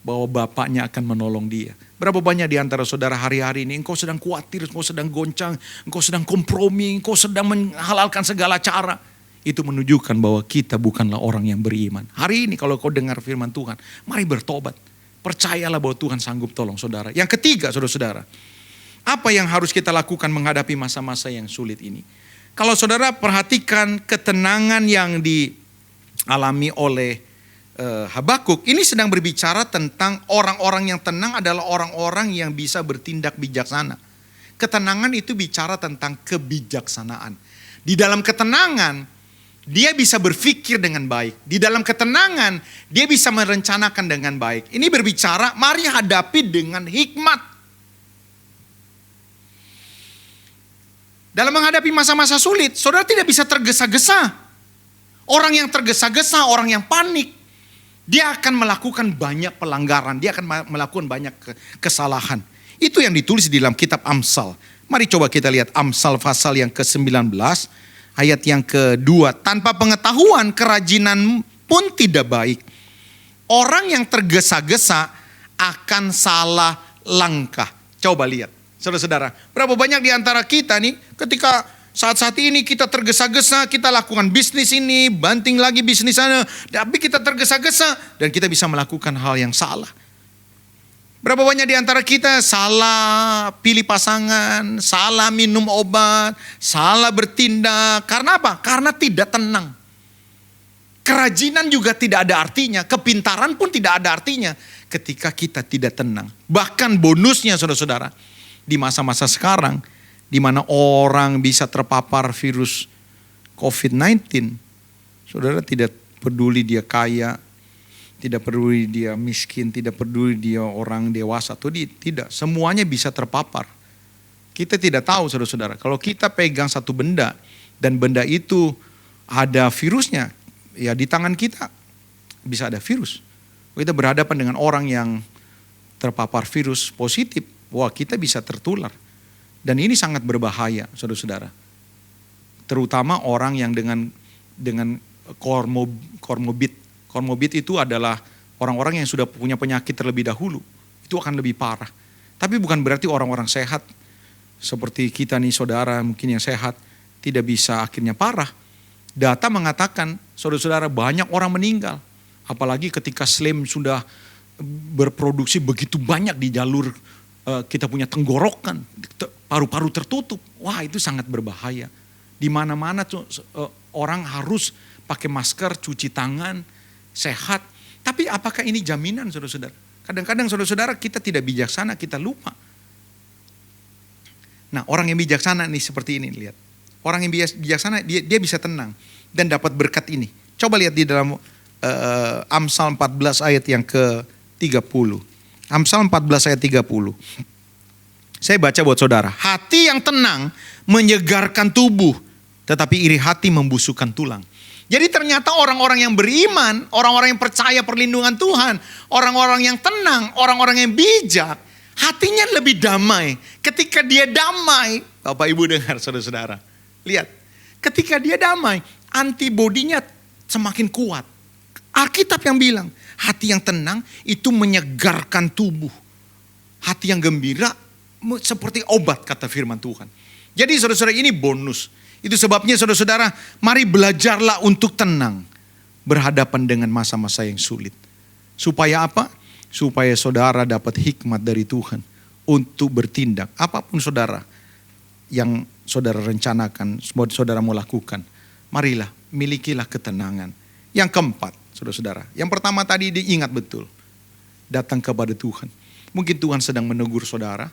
Bahwa Bapaknya akan menolong dia. Berapa banyak di antara saudara hari-hari ini engkau sedang khawatir, engkau sedang goncang, engkau sedang kompromi, engkau sedang menghalalkan segala cara. Itu menunjukkan bahwa kita bukanlah orang yang beriman. Hari ini kalau kau dengar firman Tuhan, mari bertobat. Percayalah bahwa Tuhan sanggup tolong saudara. Yang ketiga saudara-saudara, apa yang harus kita lakukan menghadapi masa-masa yang sulit ini? Kalau saudara perhatikan ketenangan yang dialami oleh Habakuk, ini sedang berbicara tentang orang-orang yang tenang adalah orang-orang yang bisa bertindak bijaksana. Ketenangan itu bicara tentang kebijaksanaan. Di dalam ketenangan, dia bisa berpikir dengan baik. Di dalam ketenangan, dia bisa merencanakan dengan baik. Ini berbicara, mari hadapi dengan hikmat. Dalam menghadapi masa-masa sulit, saudara tidak bisa tergesa-gesa. Orang yang tergesa-gesa, orang yang panik, dia akan melakukan banyak pelanggaran, dia akan melakukan banyak kesalahan. Itu yang ditulis di dalam kitab Amsal. Mari coba kita lihat Amsal pasal yang ke-19, ayat yang kedua. Tanpa pengetahuan kerajinan pun tidak baik. Orang yang tergesa-gesa akan salah langkah. Coba lihat, saudara-saudara. Berapa banyak di antara kita nih ketika Saat-saat ini kita tergesa-gesa, kita lakukan bisnis ini, banting lagi bisnis sana. Tapi kita tergesa-gesa dan kita bisa melakukan hal yang salah. Berapa banyak di antara kita salah pilih pasangan, salah minum obat, salah bertindak. Karena apa? Karena tidak tenang. Kerajinan juga tidak ada artinya, kepintaran pun tidak ada artinya ketika kita tidak tenang. Bahkan bonusnya saudara-saudara, di masa-masa sekarang, di mana orang bisa terpapar virus COVID-19, saudara tidak peduli dia kaya, tidak peduli dia miskin, tidak peduli dia orang dewasa atau tidak, semuanya bisa terpapar. Kita tidak tahu saudara-saudara, kalau kita pegang satu benda dan benda itu ada virusnya, ya di tangan kita bisa ada virus. Kita berhadapan dengan orang yang terpapar virus positif, wah kita bisa tertular. Dan ini sangat berbahaya, saudara-saudara. Terutama orang yang dengan komorbid. Komorbid itu adalah orang-orang yang sudah punya penyakit terlebih dahulu. Itu akan lebih parah. Tapi bukan berarti orang-orang sehat, seperti kita nih saudara mungkin yang sehat, tidak bisa akhirnya parah. Data mengatakan, saudara-saudara, banyak orang meninggal. Apalagi ketika slim sudah berproduksi begitu banyak di jalur kita punya tenggorokan, paru-paru tertutup. Wah, itu sangat berbahaya. Di mana-mana orang harus pakai masker, cuci tangan, sehat. Tapi apakah ini jaminan, saudara-saudara? Kadang-kadang saudara-saudara kita tidak bijaksana, kita lupa. Nah, orang yang bijaksana nih seperti ini, lihat. Orang yang bijaksana dia bisa tenang dan dapat berkat ini. Coba lihat di dalam Amsal 14 ayat yang ke-30. Amsal 14 ayat 30. Saya baca buat saudara. Hati yang tenang menyegarkan tubuh, tetapi iri hati membusukkan tulang. Jadi ternyata orang-orang yang beriman, orang-orang yang percaya perlindungan Tuhan, orang-orang yang tenang, orang-orang yang bijak, hatinya lebih damai. Ketika dia damai, Bapak Ibu dengar saudara-saudara. Lihat, ketika dia damai, antibodinya semakin kuat. Alkitab yang bilang, hati yang tenang itu menyegarkan tubuh. Hati yang gembira seperti obat, kata firman Tuhan. Jadi saudara-saudara, ini bonus. Itu sebabnya saudara-saudara, mari belajarlah untuk tenang berhadapan dengan masa-masa yang sulit. Supaya apa? Supaya saudara dapat hikmat dari Tuhan untuk bertindak. Apapun saudara yang saudara rencanakan, saudara mau lakukan, marilah milikilah ketenangan. Yang keempat, saudara-saudara, yang pertama tadi diingat betul, datang kepada Tuhan. Mungkin Tuhan sedang menegur saudara,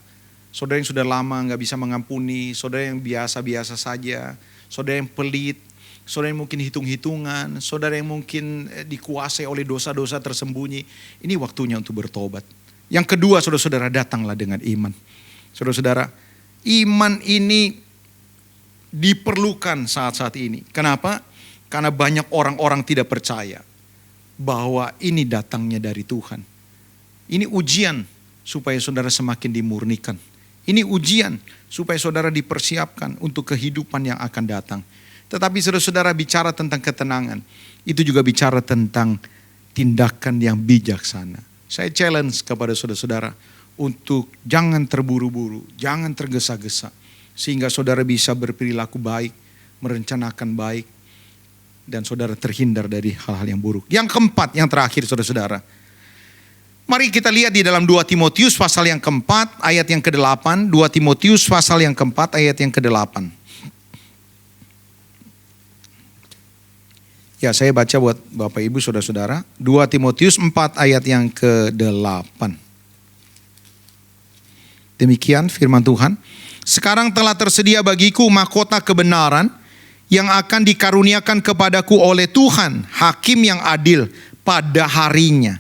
saudara yang sudah lama gak bisa mengampuni, saudara yang biasa-biasa saja, saudara yang pelit, saudara yang mungkin hitung-hitungan, saudara yang mungkin dikuasai oleh dosa-dosa tersembunyi. Ini waktunya untuk bertobat. Yang kedua, saudara-saudara, datanglah dengan iman. Saudara-saudara, iman ini diperlukan saat-saat ini. Kenapa? Karena banyak orang-orang tidak percaya bahwa ini datangnya dari Tuhan. Ini ujian supaya saudara semakin dimurnikan. Ini ujian supaya saudara dipersiapkan untuk kehidupan yang akan datang. Tetapi saudara-saudara bicara tentang ketenangan, itu juga bicara tentang tindakan yang bijaksana. Saya challenge kepada saudara-saudara untuk jangan terburu-buru, jangan tergesa-gesa. Sehingga saudara bisa berperilaku baik, merencanakan baik, dan saudara terhindar dari hal-hal yang buruk. Yang keempat, yang terakhir saudara-saudara. Mari kita lihat di dalam 2 Timotius pasal yang keempat, ayat yang ke-8. 2 Timotius pasal yang keempat, ayat yang ke-8. Ya, saya baca buat Bapak Ibu saudara-saudara. 2 Timotius 4 ayat yang ke-8. Demikian firman Tuhan. Sekarang telah tersedia bagiku mahkota kebenaran yang akan dikaruniakan kepadaku oleh Tuhan, hakim yang adil pada harinya.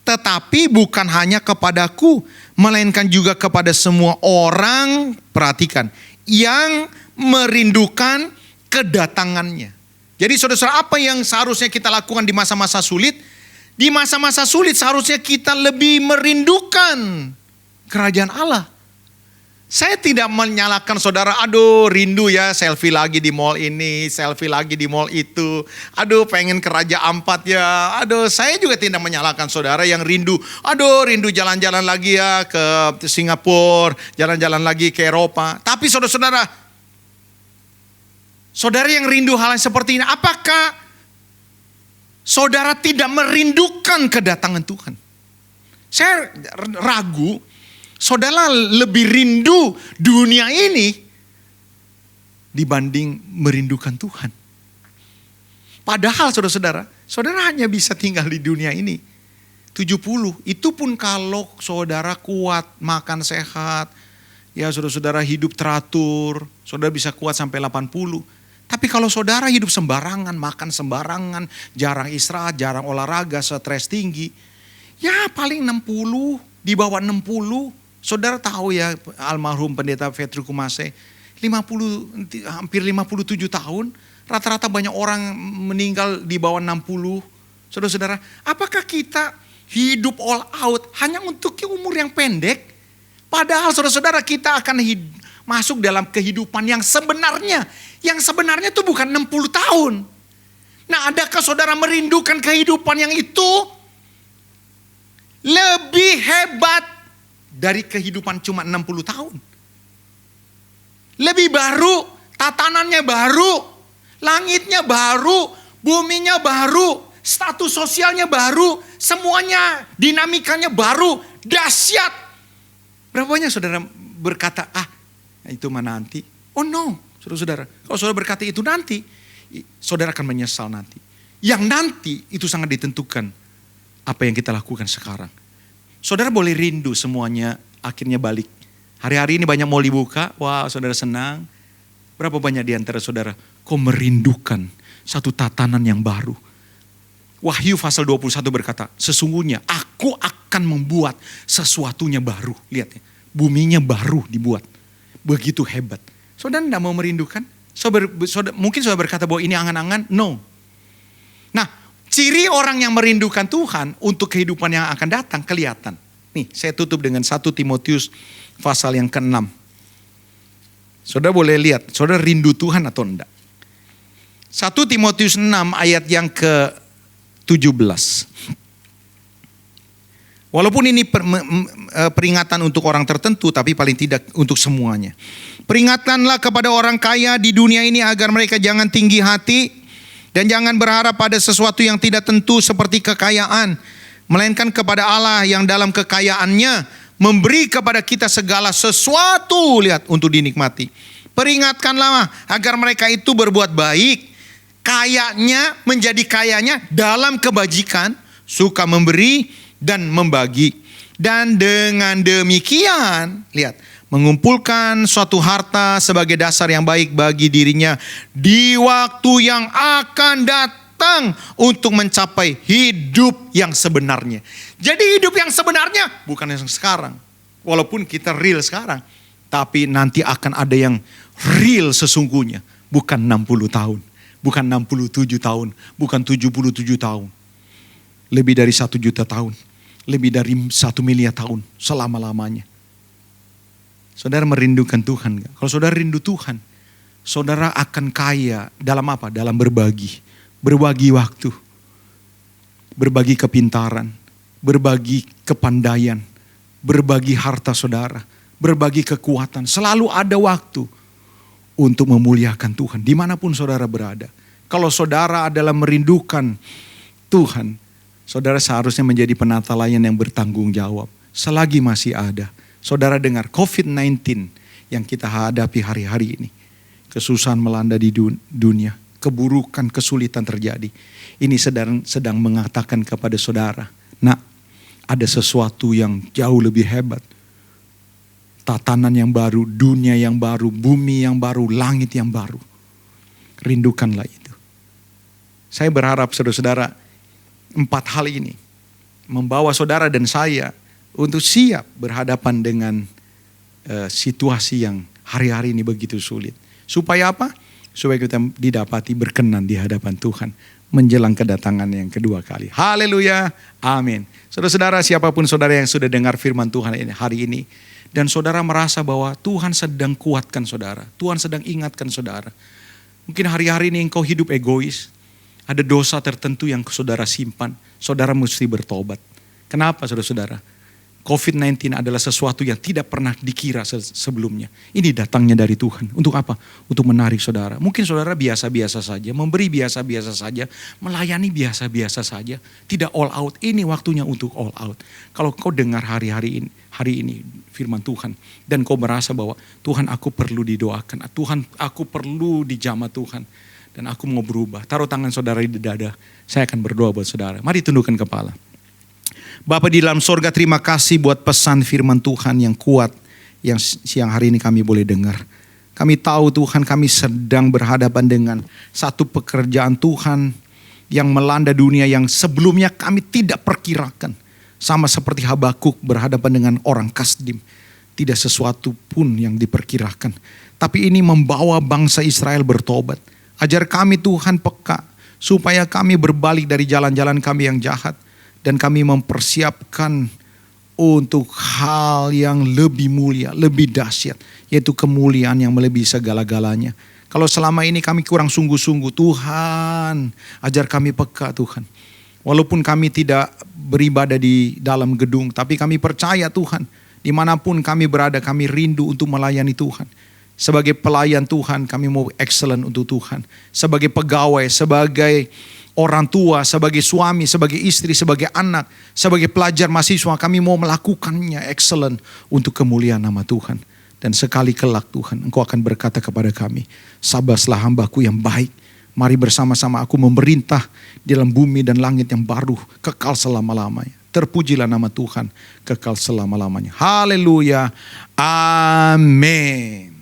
Tetapi bukan hanya kepadaku, melainkan juga kepada semua orang, perhatikan, yang merindukan kedatangannya. Jadi saudara-saudara, apa yang seharusnya kita lakukan di masa-masa sulit? Di masa-masa sulit seharusnya kita lebih merindukan kerajaan Allah. Saya tidak menyalahkan saudara, aduh rindu ya selfie lagi di mall ini, selfie lagi di mall itu. Aduh pengen ke Raja Ampat ya. Aduh saya juga tidak menyalahkan saudara yang rindu. Aduh rindu jalan-jalan lagi ya ke Singapura, jalan-jalan lagi ke Eropa. Tapi saudara-saudara, Saudara yang rindu hal yang seperti ini, apakah saudara tidak merindukan kedatangan Tuhan? Saya ragu, saudara lebih rindu dunia ini dibanding merindukan Tuhan. Padahal saudara-saudara, saudara hanya bisa tinggal di dunia ini 70. Itu pun kalau saudara kuat, makan sehat, ya saudara-saudara hidup teratur, saudara bisa kuat sampai 80. Tapi kalau saudara hidup sembarangan, makan sembarangan, jarang istirahat, jarang olahraga, stres tinggi, ya paling 60, di bawah 60. Saudara tahu ya almarhum pendeta Petru Kumase, 50, hampir 57 tahun, rata-rata banyak orang meninggal di bawah 60. Saudara-saudara, apakah kita hidup all out hanya untuk umur yang pendek? Padahal saudara-saudara kita akan masuk dalam kehidupan yang sebenarnya. Yang sebenarnya itu bukan 60 tahun. Nah, adakah saudara merindukan kehidupan yang itu lebih hebat dari kehidupan cuma 60 tahun? Lebih baru, tatanannya baru, langitnya baru, buminya baru, status sosialnya baru, semuanya dinamikanya baru, dahsyat. Berapa banyak saudara berkata, itu mah nanti. Oh no, saudara-saudara. Kalau saudara berkata itu nanti, saudara akan menyesal nanti. Yang nanti itu sangat ditentukan apa yang kita lakukan sekarang. Saudara boleh rindu semuanya akhirnya balik. Hari-hari ini banyak mall dibuka, wah saudara senang. Berapa banyak di antara saudara kok merindukan satu tatanan yang baru. Wahyu pasal 21 berkata, sesungguhnya aku akan membuat sesuatunya baru. Lihat ya, buminya baru dibuat. Begitu hebat. Saudara tidak mau merindukan? Mungkin saudara berkata bahwa ini angan-angan. No. Nah, ciri orang yang merindukan Tuhan untuk kehidupan yang akan datang kelihatan. Nih, saya tutup dengan 1 Timotius pasal yang ke-6. Saudara boleh lihat, saudara rindu Tuhan atau enggak. 1 Timotius 6 ayat yang ke-17. Walaupun ini peringatan untuk orang tertentu, tapi paling tidak untuk semuanya. Peringatkanlah kepada orang kaya di dunia ini agar mereka jangan tinggi hati dan jangan berharap pada sesuatu yang tidak tentu seperti kekayaan, melainkan kepada Allah yang dalam kekayaannya memberi kepada kita segala sesuatu, lihat, untuk dinikmati. Peringatkanlah agar mereka itu berbuat baik, kayanya menjadi kayanya dalam kebajikan, suka memberi dan membagi. Dan dengan demikian, lihat, mengumpulkan suatu harta sebagai dasar yang baik bagi dirinya di waktu yang akan datang untuk mencapai hidup yang sebenarnya. Jadi hidup yang sebenarnya bukan yang sekarang. Walaupun kita real sekarang, tapi nanti akan ada yang real sesungguhnya. Bukan 60 tahun, bukan 67 tahun, bukan 77 tahun. Lebih dari 1 juta tahun, lebih dari 1 miliar tahun, selama-lamanya. Saudara merindukan Tuhan gak? Kalau saudara rindu Tuhan, saudara akan kaya dalam apa? Dalam berbagi. Berbagi waktu, berbagi kepintaran, berbagi kepandaian, berbagi harta saudara, berbagi kekuatan. Selalu ada waktu untuk memuliakan Tuhan dimanapun saudara berada. Kalau saudara adalah merindukan Tuhan, saudara seharusnya menjadi penata layan yang bertanggung jawab. Selagi masih ada. Saudara dengar COVID-19 yang kita hadapi hari-hari ini. Kesusahan melanda di dunia. Keburukan, kesulitan terjadi. Ini sedang mengatakan kepada saudara, nah, ada sesuatu yang jauh lebih hebat. Tatanan yang baru, dunia yang baru, bumi yang baru, langit yang baru. Rindukanlah itu. Saya berharap saudara-saudara 4 hal ini membawa saudara dan saya untuk siap berhadapan dengan situasi yang hari-hari ini begitu sulit. Supaya apa? Supaya kita didapati berkenan di hadapan Tuhan menjelang kedatangan yang kedua kali. Haleluya. Amin. Saudara-saudara, siapapun saudara yang sudah dengar firman Tuhan hari ini dan saudara merasa bahwa Tuhan sedang kuatkan saudara, Tuhan sedang ingatkan saudara. Mungkin hari-hari ini engkau hidup egois, ada dosa tertentu yang saudara simpan, saudara mesti bertobat. Kenapa saudara-saudara? COVID-19 adalah sesuatu yang tidak pernah dikira sebelumnya. Ini datangnya dari Tuhan. Untuk apa? Untuk menarik saudara. Mungkin saudara biasa-biasa saja, memberi biasa-biasa saja, melayani biasa-biasa saja. Tidak all out. Ini waktunya untuk all out. Kalau kau dengar hari ini firman Tuhan, dan kau merasa bahwa Tuhan, aku perlu didoakan. Tuhan, aku perlu dijamah Tuhan. Dan aku mau berubah. Taruh tangan saudara di dada. Saya akan berdoa buat saudara. Mari tundukkan kepala. Bapa di dalam sorga, terima kasih buat pesan firman Tuhan yang kuat yang siang hari ini kami boleh dengar. Kami tahu Tuhan, kami sedang berhadapan dengan satu pekerjaan Tuhan yang melanda dunia yang sebelumnya kami tidak perkirakan. Sama seperti Habakuk berhadapan dengan orang Kasdim. Tidak sesuatu pun yang diperkirakan. Tapi ini membawa bangsa Israel bertobat. Ajar kami Tuhan peka, supaya kami berbalik dari jalan-jalan kami yang jahat. Dan kami mempersiapkan untuk hal yang lebih mulia, lebih dahsyat. Yaitu kemuliaan yang melebihi segala-galanya. Kalau selama ini kami kurang sungguh-sungguh, Tuhan ajar kami peka Tuhan. Walaupun kami tidak beribadah di dalam gedung, tapi kami percaya Tuhan. Dimanapun kami berada, kami rindu untuk melayani Tuhan. Sebagai pelayan Tuhan, kami mau excellent untuk Tuhan. Sebagai pegawai, sebagai orang tua, sebagai suami, sebagai istri, sebagai anak, sebagai pelajar mahasiswa, kami mau melakukannya excellent untuk kemuliaan nama Tuhan. Dan sekali kelak Tuhan, Engkau akan berkata kepada kami, sabaslah hambaku yang baik. Mari bersama-sama aku memerintah di dalam bumi dan langit yang baru, kekal selama-lamanya. Terpujilah nama Tuhan, kekal selama-lamanya. Haleluya. Amin.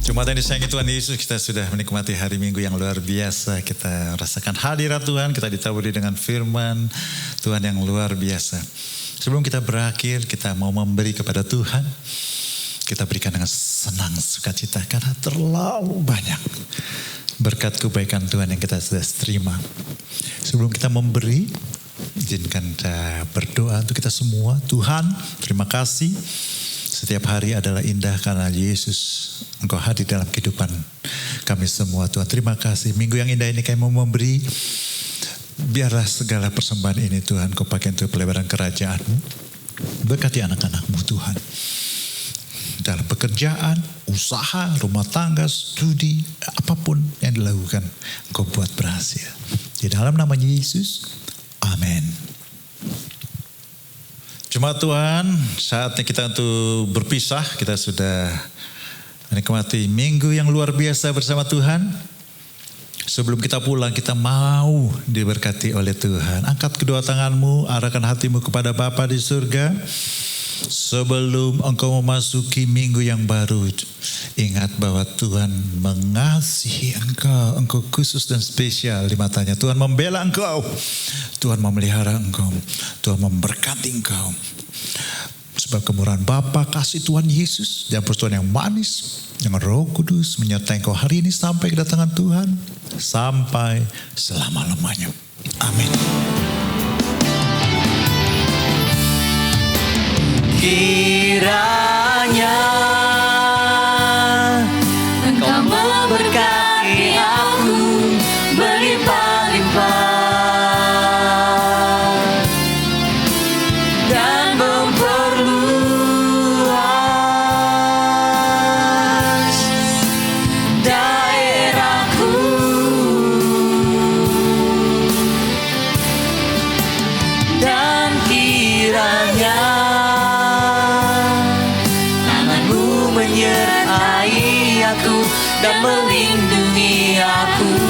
Jemaat yang disayangi Tuhan Yesus, kita sudah menikmati hari Minggu yang luar biasa. Kita rasakan hadirat Tuhan, kita ditaburi dengan firman Tuhan yang luar biasa. Sebelum kita berakhir, kita mau memberi kepada Tuhan. kita berikan dengan senang sukacita karena terlalu banyak berkat kebaikan Tuhan yang kita sudah terima. Sebelum kita memberi, izinkan kita berdoa untuk kita semua. Tuhan, terima kasih. Setiap hari adalah indah karena Yesus, Engkau hadir dalam kehidupan kami semua. Tuhan, terima kasih. Minggu yang indah ini kami mau memberi. Biarlah segala persembahan ini Tuhan Kau pakai untuk pelebaran kerajaan-Mu. Berkati anak-anak-Mu Tuhan. Dalam pekerjaan, usaha, rumah tangga, studi, apapun yang dilakukan, Engkau buat berhasil. Di dalam nama Yesus, amin. Jemaat Tuhan, saatnya kita untuk berpisah. Kita sudah menikmati minggu yang luar biasa bersama Tuhan. Sebelum kita pulang, kita mau diberkati oleh Tuhan. Angkat kedua tanganmu, arahkan hatimu kepada Bapa di surga. Sebelum engkau memasuki minggu yang baru, ingat bahwa Tuhan mengasihi engkau. Engkau khusus dan spesial di matanya. Tuhan membela engkau. Tuhan memelihara engkau. Tuhan memberkati engkau. Sebab kemurahan Bapa, kasih Tuhan Yesus dan persekutuan yang manis dengan Roh Kudus menyertai engkau hari ini sampai kedatangan Tuhan. Sampai selama-lamanya. Amin. Kiranya Engkau memberkati aku berlimpah-limpah dan memperluas daerahku, dan kiranya menyertai aku dan melindungi aku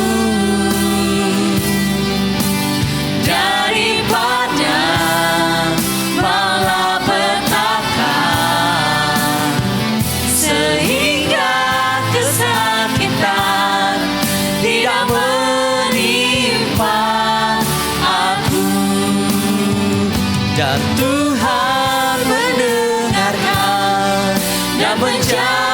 daripada malapetaka, sehingga kesakitan tidak menimpa aku. Dan Tuhan mendengarkan dan menjawab